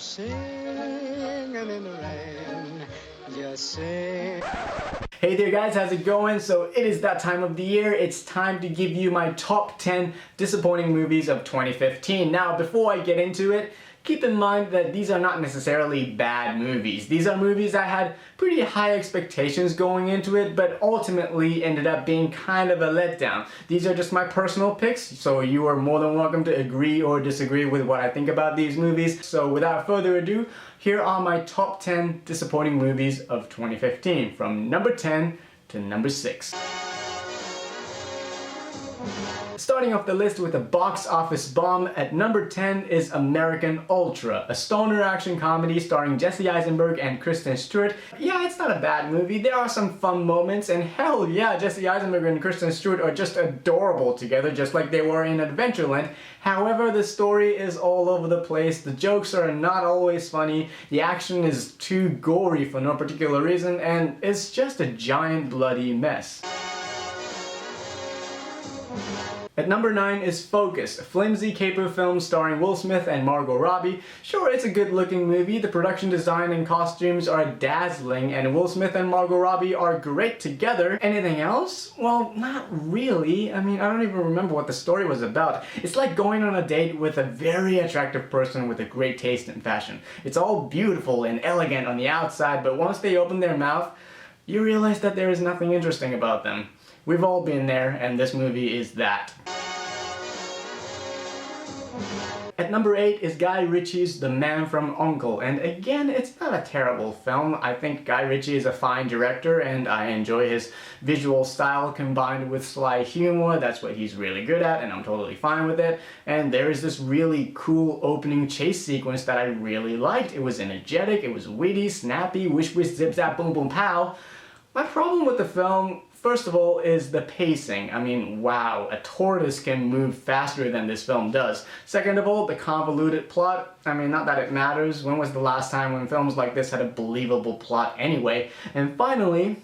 singing in the rain, just sing. Hey there guys, how's it going? So it is that time of the year. It's time to give you my top 10 disappointing movies of 2015. Now, before I get into it, keep in mind that these are not necessarily bad movies. These are movies I had pretty high expectations going into it, but ultimately ended up being kind of a letdown. These are just my personal picks, so you are more than welcome to agree or disagree with what I think about these movies. So without further ado, here are my top 10 disappointing movies of 2015, from number 10 to number 6. Starting off the list with a box office bomb, at number 10 is American Ultra, a stoner action comedy starring Jesse Eisenberg and Kristen Stewart. Yeah, it's not a bad movie. There are some fun moments, and hell yeah, Jesse Eisenberg and Kristen Stewart are just adorable together, just like they were in Adventureland. However, the story is all over the place, the jokes are not always funny, the action is too gory for no particular reason, and it's just a giant bloody mess. At number 9 is Focus, a flimsy caper film starring Will Smith and Margot Robbie. Sure, it's a good-looking movie, the production design and costumes are dazzling, and Will Smith and Margot Robbie are great together. Anything else? Well, not really. I mean, I don't even remember what the story was about. It's like going on a date with a very attractive person with a great taste in fashion. It's all beautiful and elegant on the outside, but once they open their mouth, you realize that there is nothing interesting about them. We've all been there, and this movie is that. At number 8 is Guy Ritchie's The Man from U.N.C.L.E. and again, it's not a terrible film. I think Guy Ritchie is a fine director and I enjoy his visual style combined with sly humor. That's what he's really good at and I'm totally fine with it. And there is this really cool opening chase sequence that I really liked. It was energetic, it was witty, snappy, wish wish zip zap boom boom pow. My problem with the film, first of all, is the pacing. I mean, wow, a tortoise can move faster than this film does. Second of all, the convoluted plot. I mean, not that it matters. When was the last time when films like this had a believable plot anyway? And finally,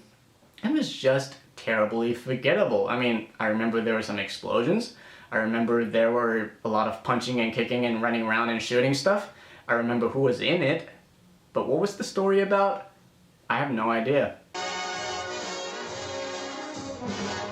it was just terribly forgettable. I mean, I remember there were some explosions. I remember there were a lot of punching and kicking and running around and shooting stuff. I remember who was in it. But what was the story about? I have no idea.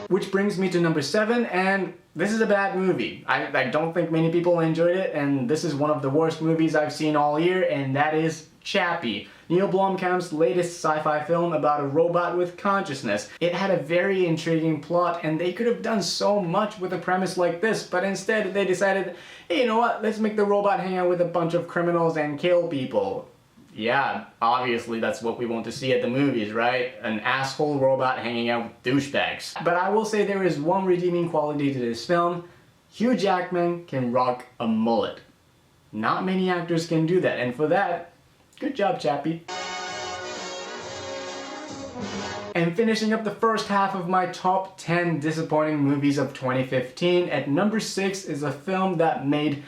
Which brings me to number 7, and this is a bad movie. I don't think many people enjoyed it, and this is one of the worst movies I've seen all year, and that is Chappie, Neil Blomkamp's latest sci-fi film about a robot with consciousness. It had a very intriguing plot, and they could have done so much with a premise like this, but instead they decided, hey, you know what, let's make the robot hang out with a bunch of criminals and kill people. Yeah, obviously that's what we want to see at the movies, right? An asshole robot hanging out with douchebags. But I will say there is one redeeming quality to this film. Hugh Jackman can rock a mullet. Not many actors can do that, and for that, good job, Chappie. And finishing up the first half of my top 10 disappointing movies of 2015, at number 6 is a film that made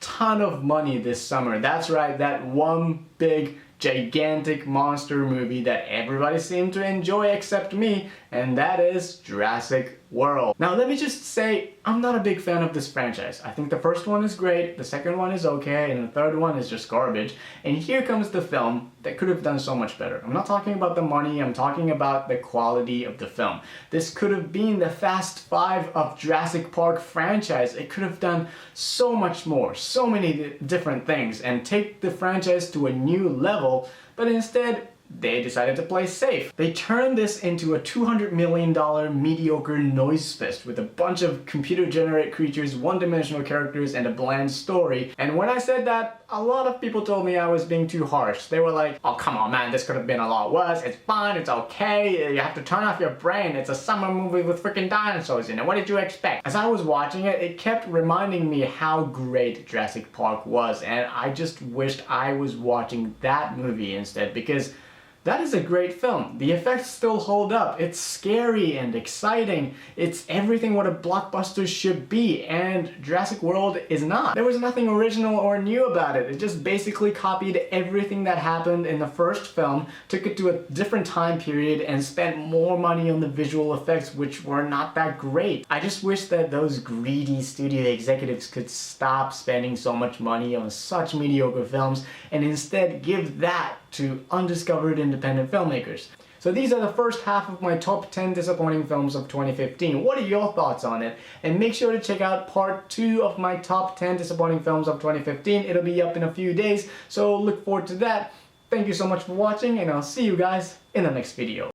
ton of money this summer. That's right, that one big gigantic monster movie that everybody seemed to enjoy except me, and that is Jurassic World. Now let me just say, I'm not a big fan of this franchise. I think the first one is great, the second one is okay, and the third one is just garbage. And here comes the film that could have done so much better. I'm not talking about the money, I'm talking about the quality of the film. This could have been the Fast 5 of Jurassic Park franchise. It could have done so much more, so many different things, and take the franchise to a new level, but instead, they decided to play safe. They turned this into a $200 million mediocre noise fest with a bunch of computer-generated creatures, one-dimensional characters, and a bland story. And when I said that, a lot of people told me I was being too harsh. They were like, oh come on man, this could have been a lot worse, it's fine, it's okay, you have to turn off your brain, it's a summer movie with freaking dinosaurs in it, what did you expect? As I was watching it, it kept reminding me how great Jurassic Park was, and I just wished I was watching that movie instead, because That is a great film. The effects still hold up. It's scary and exciting. It's everything what a blockbuster should be, and Jurassic World is not. There was nothing original or new about it. It just basically copied everything that happened in the first film, took it to a different time period, and spent more money on the visual effects, which were not that great. I just wish that those greedy studio executives could stop spending so much money on such mediocre films and instead give that to undiscovered independent filmmakers. So these are the first half of my top 10 disappointing films of 2015. What are your thoughts on it? And make sure to check out part 2 of my top 10 disappointing films of 2015. It'll be up in a few days, so look forward to that. Thank you so much for watching, and I'll see you guys in the next video.